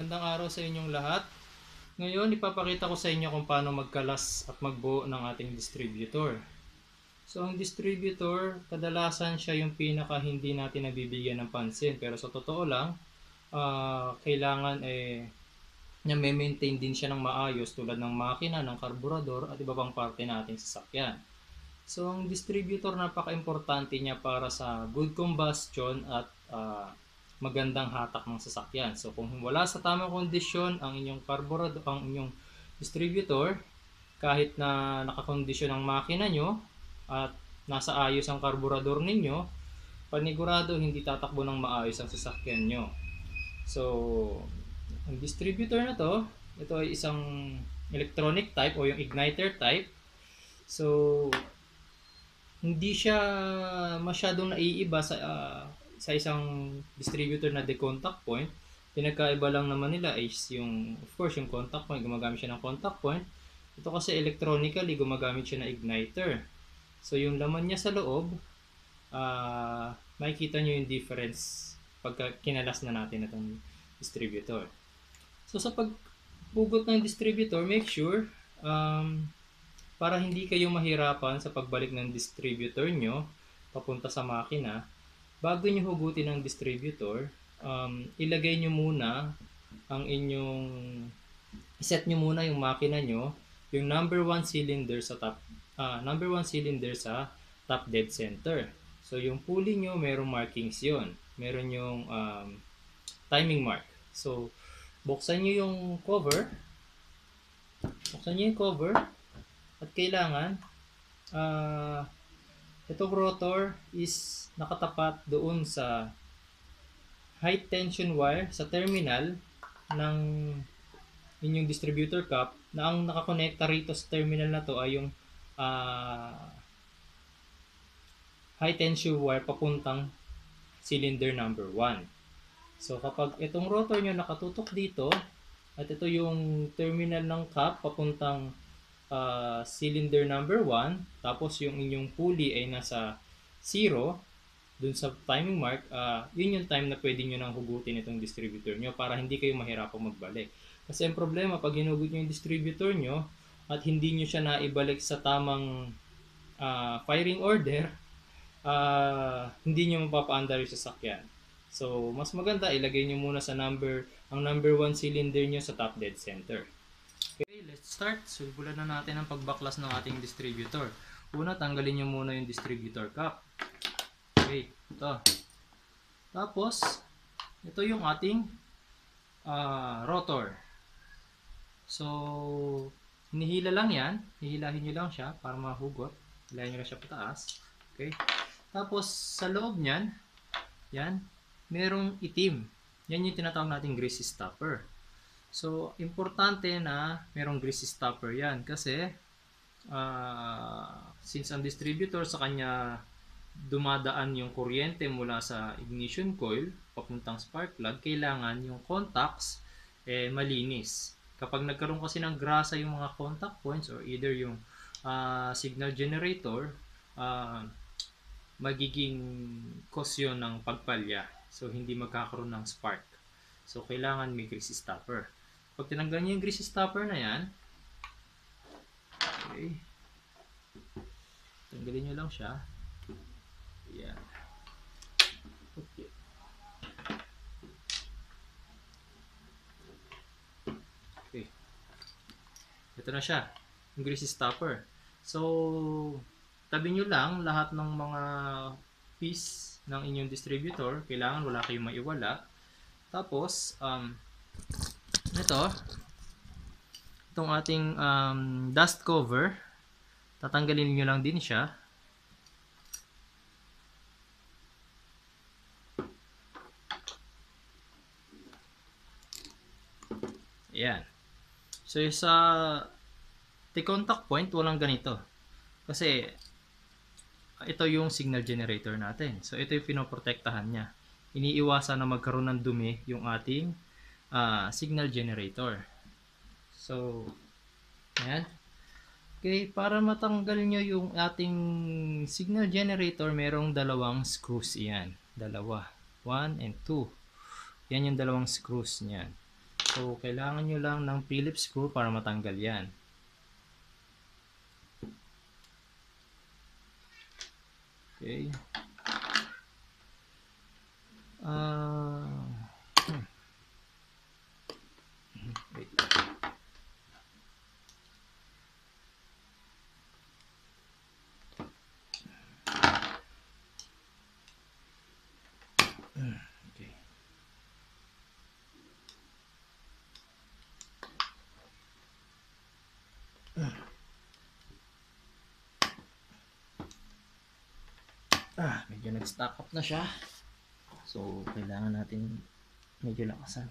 Magandang araw sa inyong lahat. Ngayon, ipapakita ko sa inyo kung paano magkalas at magbuo ng ating distributor. So, ang distributor, kadalasan siya yung pinaka hindi natin nabibigyan ng pansin. Pero sa totoo lang, kailangan na maintain din siya ng maayos tulad ng makina, ng karburador at iba pang parte ng ating sasakyan. So, ang distributor napaka-importante niya para sa good combustion at magandang hatak ng sasakyan. So, kung wala sa tamang kondisyon ang inyong karburador, ang inyong distributor, kahit na nakakondisyon ang makina nyo at nasa ayos ang karburador ninyo, panigurado hindi tatakbo ng maayos ang sasakyan nyo. So, ang distributor na to, ito ay isang electronic type o yung igniter type. So, hindi siya masyadong naiiba sa isang distributor na de-contact point. Pinagkaiba lang naman nila is yung, of course, yung contact point, gumagamit siya ng contact point. Ito kasi electronically, gumagamit siya ng igniter. So, yung laman niya sa loob, makikita nyo yung difference pagka kinalas na natin itong distributor. So, sa pagpugot ng distributor, make sure para hindi kayo mahirapan sa pagbalik ng distributor nyo papunta sa makina, bago nyo hugutin ang distributor, ilagay nyo muna ang inyong, iset nyo muna yung makina nyo, yung number 1 cylinder sa top dead center. So yung pulley nyo, merong markings yon, meron yung timing mark. So buksan nyo yung cover, at kailangan itong rotor is nakatapat doon sa high tension wire sa terminal ng inyong distributor cap, na ang nakakonekta rito sa terminal na to ay yung high tension wire papuntang cylinder number 1. So kapag itong rotor nyo nakatutok dito at ito yung terminal ng cap papuntang cylinder number 1, tapos yung inyong pulley ay nasa 0 dun sa timing mark, yun yung time na pwede nyo nang hugutin itong distributor nyo para hindi kayo mahirapang magbalik. Kasi ang problema, pag hinugot nyo yung distributor nyo at hindi nyo siya naibalik sa tamang firing order, hindi nyo mapapaandar yung sasakyan. So mas maganda ilagay nyo muna ang number 1 cylinder nyo sa top dead center. Okay, let's start. Simulan na natin ang pagbaklas ng ating distributor. Una, tanggalin nyo muna yung distributor cap. Okay, ito. Tapos, ito yung ating rotor. So, hinihila lang yan. Hihilahin nyo lang siya para mahugot. Hilahin nyo lang siya pataas. Okay. Tapos, sa loob nyan, yan, merong itim. Yan yung tinatawag nating grease stopper. So, importante na merong grease stopper yan kasi since ang distributor sa kanya dumadaan yung kuryente mula sa ignition coil papuntang spark plug, kailangan yung contacts malinis. Kapag nagkaroon kasi ng grasa yung mga contact points or either yung signal generator, magiging cause yun ng pagpalya. So, hindi magkakaroon ng spark. So, kailangan may grease stopper. Pag tinanggal nyo yung grease stopper na yan, okay, tanggalin nyo lang siya. Yan. Okay. Okay. Ito na siya, yung grease stopper. So, tabi nyo lang lahat ng mga piece ng inyong distributor. Kailangan wala kayong maiwala. Tapos, itong ating dust cover, tatanggalin nyo lang din siya. Ayan. So, sa contact point, walang ganito. Kasi, ito yung signal generator natin. So, ito yung pinoprotektahan niya. Iniiwasan na magkaroon ng dumi yung ating signal generator. So, ayan. Okay, para matanggal nyo yung ating signal generator, merong dalawang screws yan. Dalawa. 1 and 2. Yan yung dalawang screws niyan. So, kailangan nyo lang ng Phillips screw para matanggal yan. Okay. Wait. Okay. Medyo nag-stack up na siya. So, kailangan natin medyo lakasan.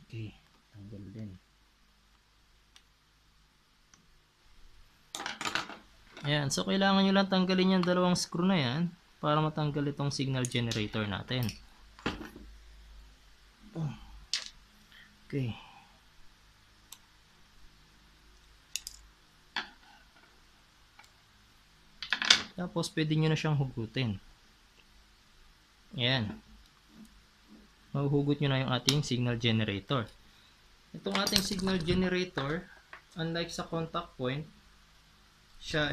Okay, tanggal din. Ayan, so kailangan nyo lang tanggalin yung dalawang screw na yan para matanggal itong signal generator natin. Okay. Tapos pwede nyo na siyang hugutin. Ayan. Mahuhugot nyo na yung ating signal generator. Itong ating signal generator, unlike sa contact point, siya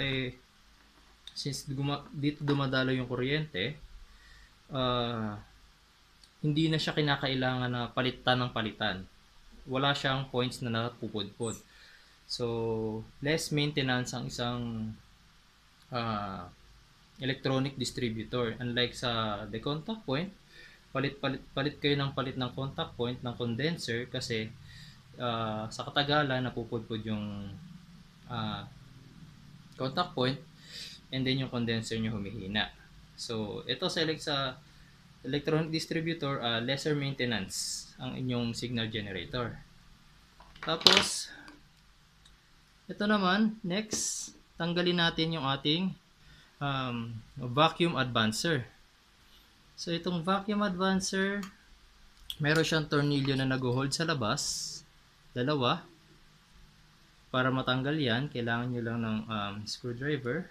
since dito dumadalo yung kuryente, hindi na siya kinakailangan na palitan ng palitan. Wala siyang points na napupudpod. So, less maintenance ang isang electronic distributor. Unlike sa the contact point, palit kayo ng contact point ng condenser kasi sa katagalan napupudpod yung contact point and then yung condenser nyo humihina. So, ito sa electronic distributor, lesser maintenance ang inyong signal generator. Tapos, ito naman, next, tanggalin natin yung ating vacuum advancer. So, itong vacuum advancer, meron siyang tornilyo na nag-hold sa labas, dalawa. Para matanggal yan, kailangan nyo lang ng screwdriver.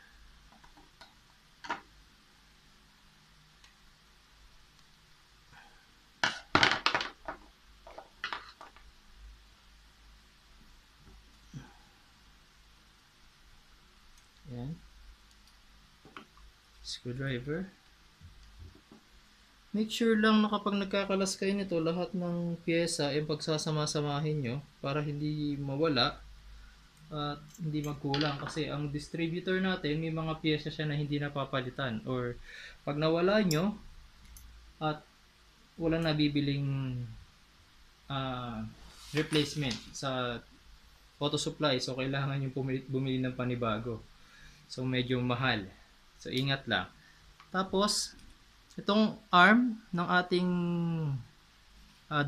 Yan. Screwdriver. Make sure lang na kapag nagkakalas kayo nito, lahat ng pyesa ay pagsasama-samahin nyo para hindi mawala at hindi magkulang. Kasi ang distributor natin, may mga pyesa siya na hindi napapalitan. Or pag nawala nyo at walang nabibiling replacement sa auto supply, so kailangan nyo bumili ng panibago. So medyo mahal. So ingat lang. Tapos, itong arm ng ating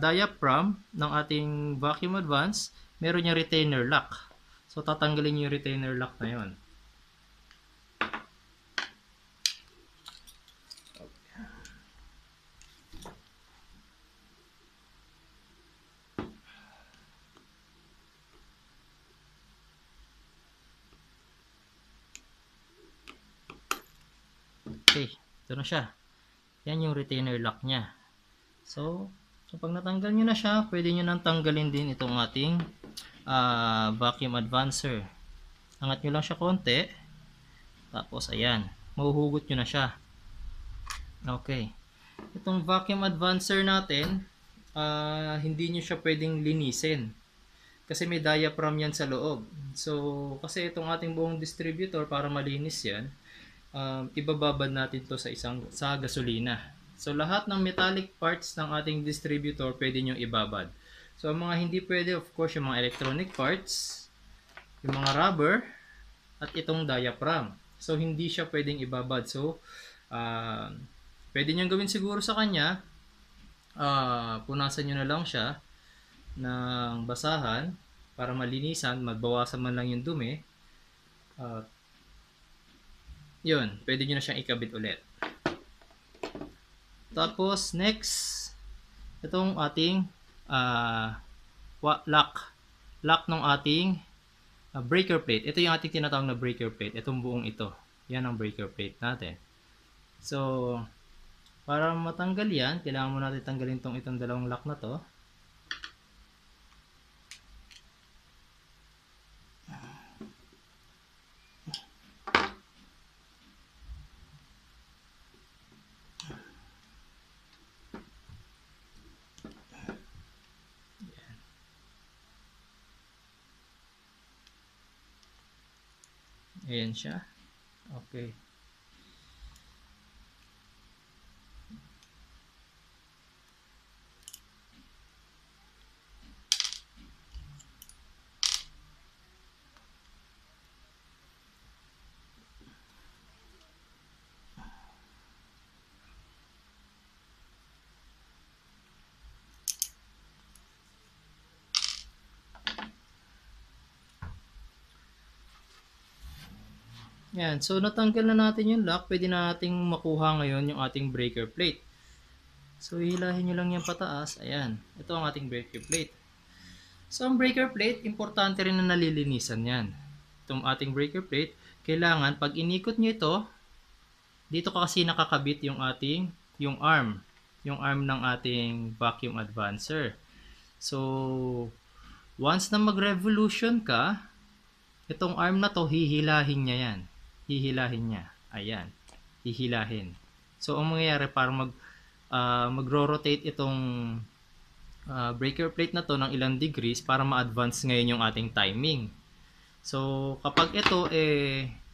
diaphragm ng ating vacuum advance, meron yung retainer lock. So tatanggalin yung retainer lock na yon. Okay, ito na siya. Yan yung retainer lock niya. So pag natanggal nyo na siya, pwede nyo nang tanggalin din itong ating vacuum advancer. Angat nyo lang siya konti. Tapos ayan, mahuhugot nyo na siya. Okay. Itong vacuum advancer natin, hindi nyo siya pwedeng linisin. Kasi may diaphragm yan sa loob. So, kasi itong ating buong distributor, para malinis yan, ibababad natin to sa gasolina. So lahat ng metallic parts ng ating distributor pwede nyo ibabad. So ang mga hindi pwede, of course, yung mga electronic parts, yung mga rubber, at itong diaphragm. So hindi siya pwedeng ibabad. So pwede nyo gawin siguro sa kanya, punasan nyo na lang siya ng basahan para malinisan, magbawasan man lang yung dumi. Yun, pwede nyo na siyang ikabit ulit. Tapos, next, itong ating lock. lock ng ating breaker plate. Ito yung ating tinatawag na breaker plate. Itong buong ito. Yan ang breaker plate natin. So, para matanggal yan, kailangan mo natin tanggalin itong dalawang lock na to. Ayan siya. Okay. Yan. So, natanggal na natin yung lock. Pwede na nating makuha ngayon yung ating breaker plate. So, hilahin nyo lang yan pataas. Ayan. Ito ang ating breaker plate. So, ang breaker plate, importante rin na nalilinisan yan. Itong ating breaker plate, kailangan, pag inikot nyo ito, dito kasi nakakabit yung arm. Yung arm ng ating vacuum advancer. So, once na mag-revolution ka, itong arm na to, hihilahin niya yan. Hihilahin niya. Ayan. Hihilahin. So, ang mangyayari para magro-rotate itong breaker plate na to ng ilang degrees para ma-advance ngayon yung ating timing. So, kapag ito,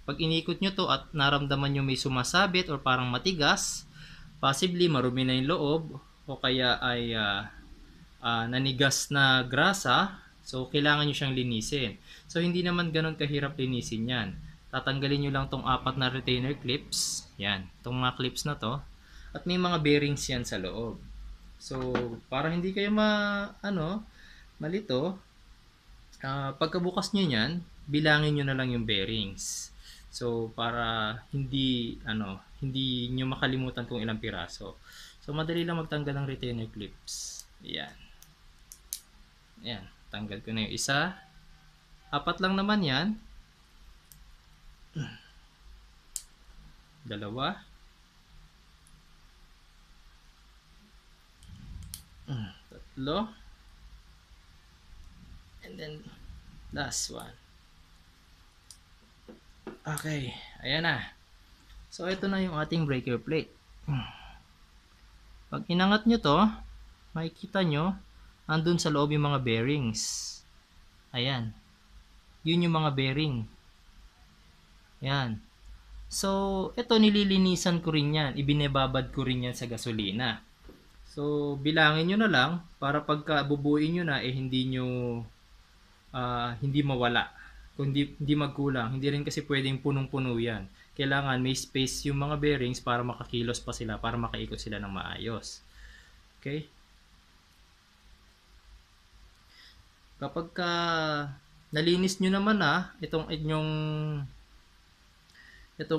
pag inikot nyo to at naramdaman nyo may sumasabit or parang matigas, possibly marumi na yung loob o kaya ay nanigas na grasa, so kailangan nyo siyang linisin. So, hindi naman ganun kahirap linisin yan. Tatanggalin nyo lang tong 4 na retainer clips. Yan, tong mga clips na to. At may mga bearings yan sa loob. So, para hindi kayo malito, pagkabukas nyo yan, bilangin nyo na lang yung bearings. So, para hindi nyo makalimutan kung ilang piraso. So, madali lang magtanggal ng retainer clips. Ayan. Ayan, tanggal ko na yung isa. 4 lang naman yan. 2. 3. And then, last one. Okay, ayan na. So, ito na yung ating breaker plate. Pag inangat nyo to, makikita nyo, andun sa loob yung mga bearings. Ayan. Yun yung mga bearing. Ayan. So, ito nililinisan ko rin yan. Ibinebabad ko rin yan sa gasolina. So, bilangin nyo na lang para pagka bubuin nyo na, hindi mawala. Kung hindi magkulang. Hindi rin kasi pwedeng punong-puno yan. Kailangan may space yung mga bearings para makakilos pa sila, para makaikot sila ng maayos. Okay? Kapag nalinis nyo naman itong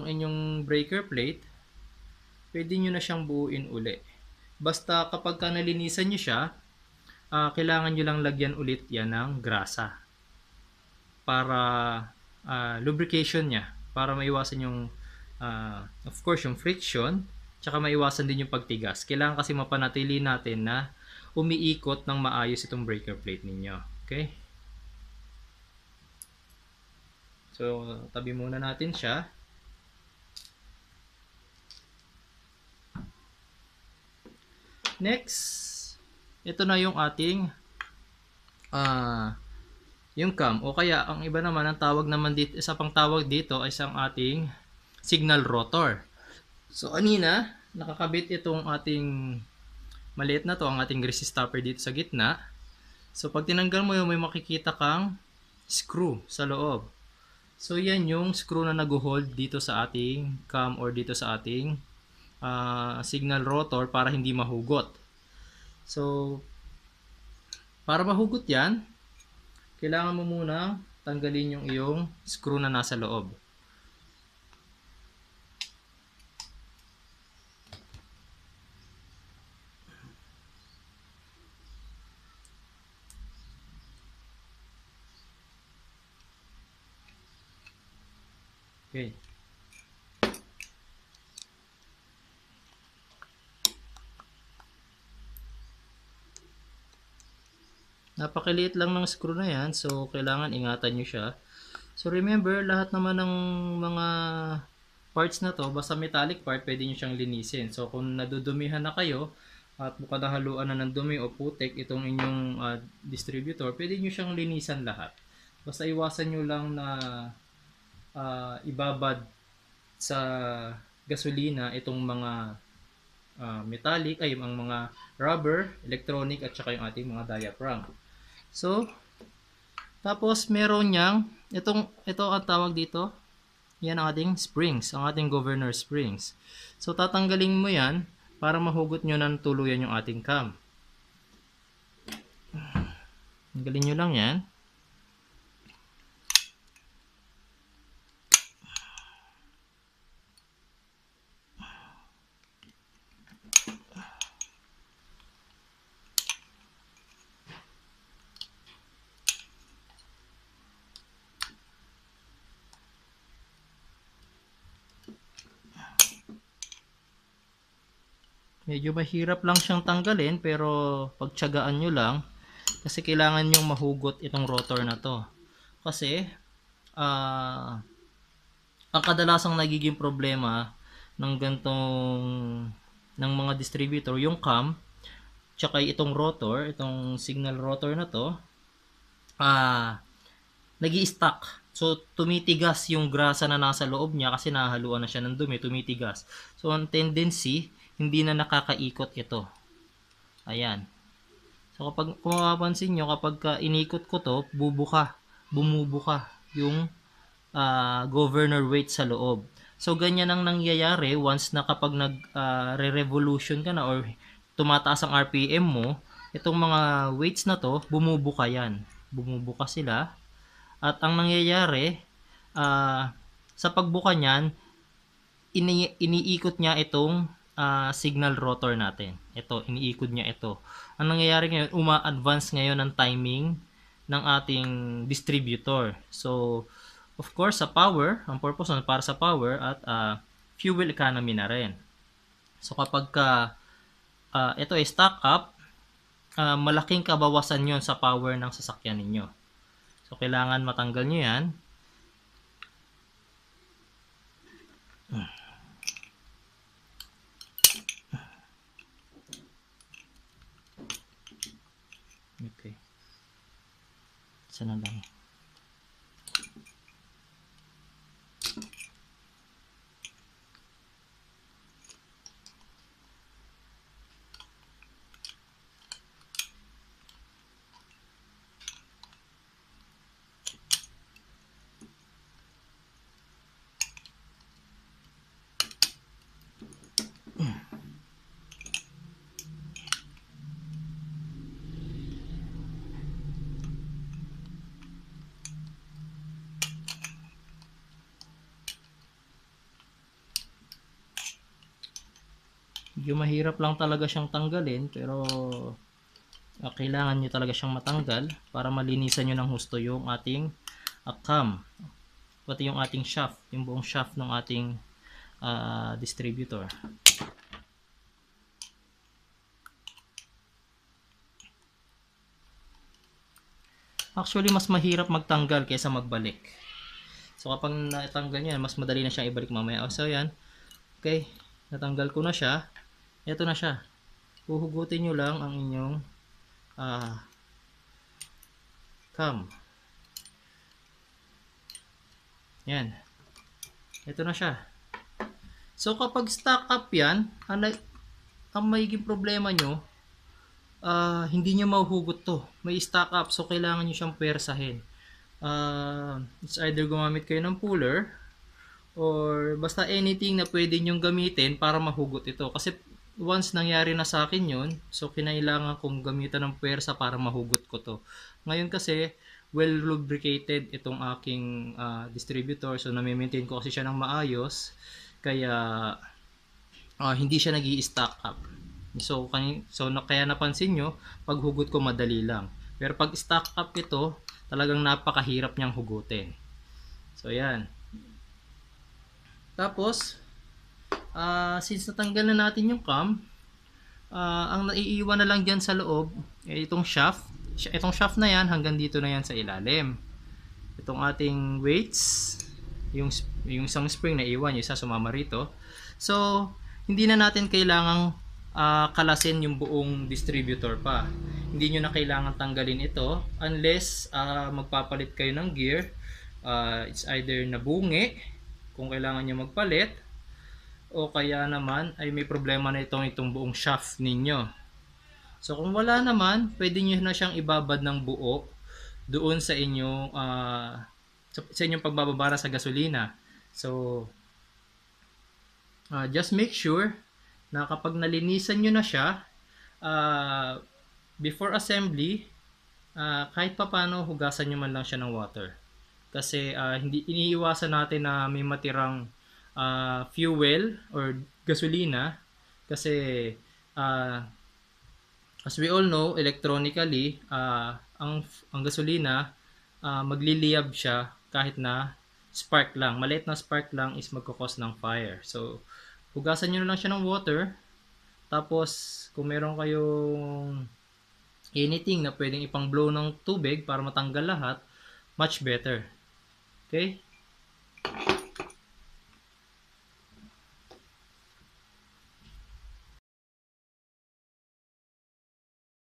inyong breaker plate, pwede nyo na siyang buuin uli. Basta kapag nalinisan nyo siya, kailangan nyo lang lagyan ulit yan ng grasa para lubrication niya, para maiwasan yung of course yung friction, tsaka maiwasan din yung pagtigas. Kailangan kasi mapanatili natin na umiikot ng maayos itong breaker plate ninyo. Okay? So, tabi muna natin siya. Next, ito na yung ating yung cam, o kaya ang iba naman ang tawag naman dito, isa pang tawag dito ay isang ating signal rotor. So, anina, nakakabit itong ating maliit na to, ang ating greasy stopper dito sa gitna. So, pag tinanggal mo yun, may makikita kang screw sa loob. So, yan yung screw na nag-hold dito sa ating cam or dito sa ating signal rotor para hindi mahugot. So, para mahugot yan, kailangan mo muna tanggalin yung iyong screw na nasa loob. Okay. Napakaliit lang ng screw na yan, so kailangan ingatan nyo siya. So remember, lahat naman ng mga parts na to, basta metallic part, pwede nyo siyang linisin. So kung nadudumihan na kayo, at bukod na haluan na ng dumi o putik itong inyong distributor, pwede nyo siyang linisan lahat. Basta iwasan nyo lang na ibabad sa gasolina itong mga metallic, ay ang mga rubber, electronic, at saka yung ating mga diaphragm. So, tapos meron niyang, ito ang tawag dito, yan ang ating springs, ang ating governor springs. So, tatanggalin mo yan para mahugot nyo ng tuluyan yung ating cam. Tanggalin nyo lang yan. Medyo mahirap lang siyang tanggalin pero pagtiyagaan nyo lang kasi kailangan nyong mahugot itong rotor na to. Kasi ang kadalasang nagiging problema ng gantong ng mga distributor, yung cam tsaka itong rotor, itong signal rotor na to, nag-i-stuck. So, tumitigas yung grasa na nasa loob niya kasi nahaluan na siya ng dumi, tumitigas. So, ang tendency, hindi na nakakaikot ito. Ayan. So, kung mapapansin nyo, kapag inikot ko to, bumubuka yung governor weight sa loob. So, ganyan ang nangyayari once na kapag nag-revolution ka na or tumataas ang RPM mo, itong mga weights na to, bumubuka yan. Bumubuka sila. At ang nangyayari, sa pagbuka niyan, iniikot niya itong signal rotor natin. Ito, iniikot niya ito. Ang nangyayari ngayon, uma-advance ngayon ang timing ng ating distributor. So, of course, sa power, ang purpose nun para sa power at fuel economy na rin. So, kapag ito ay stock up, malaking kabawasan yon sa power ng sasakyan ninyo. So, kailangan matanggal nyo yan. Okay. Sana lang. Medyo mahirap lang talaga siyang tanggalin pero kailangan nyo talaga siyang matanggal para malinisan nyo ng husto yung ating cam, pati yung ating shaft, yung buong shaft ng ating distributor. Actually, mas mahirap magtanggal kaysa magbalik. So kapag natanggal nyo yan, mas madali na siyang ibalik mamaya. So yan, okay, natanggal ko na siya. Ito na siya. Huhugutin nyo lang ang inyong cam. Yan. Ito na siya. So kapag stock up yan, ang magiging problema nyo, hindi nyo mahuhugot to. May stock up, so kailangan nyo siyang pwersahin. It's either gumamit kayo ng puller or basta anything na pwede nyong gamitin para mahugot ito. Kasi once nangyari na sa akin yun, so kinailangan kong gamitan ng pwersa para mahugot ko to. Ngayon kasi, well lubricated itong aking distributor. So nami-maintain ko kasi siya ng maayos. Kaya hindi siya nag-i-stock up. So kaya napansin nyo, pag hugot ko madali lang. Pero pag stock up ito, talagang napakahirap niyang hugutin. So yan. Tapos, since natanggal na natin yung cam, ang naiiwan na lang dyan sa loob, itong shaft. Itong shaft na yan, hanggang dito na yan sa ilalim. Itong ating weights, yung isang spring na iwan, yung isa sumama rito. So, hindi na natin kailangang kalasin yung buong distributor pa. Hindi nyo na kailangan tanggalin ito unless magpapalit kayo ng gear. It's either nabungi, kung kailangan nyo magpalit, o kaya naman ay may problema na itong buong shaft ninyo. So kung wala naman, pwede nyo na siyang ibabad ng buo doon sa inyong sa inyong pagbababara sa gasolina. So just make sure na kapag nalinisan nyo na siya, before assembly, kahit papano hugasan nyo man lang siya ng water. Kasi hindi iniiwasan natin na may matirang fuel or gasolina kasi as we all know, electronically ang gasolina magliliyab siya kahit na spark lang. Maliit na spark lang is magkakos ng fire. So hugasan nyo na lang siya ng water. Tapos kung meron kayong anything na pwedeng ipang blow ng tubig para matanggal lahat, much better. Okay?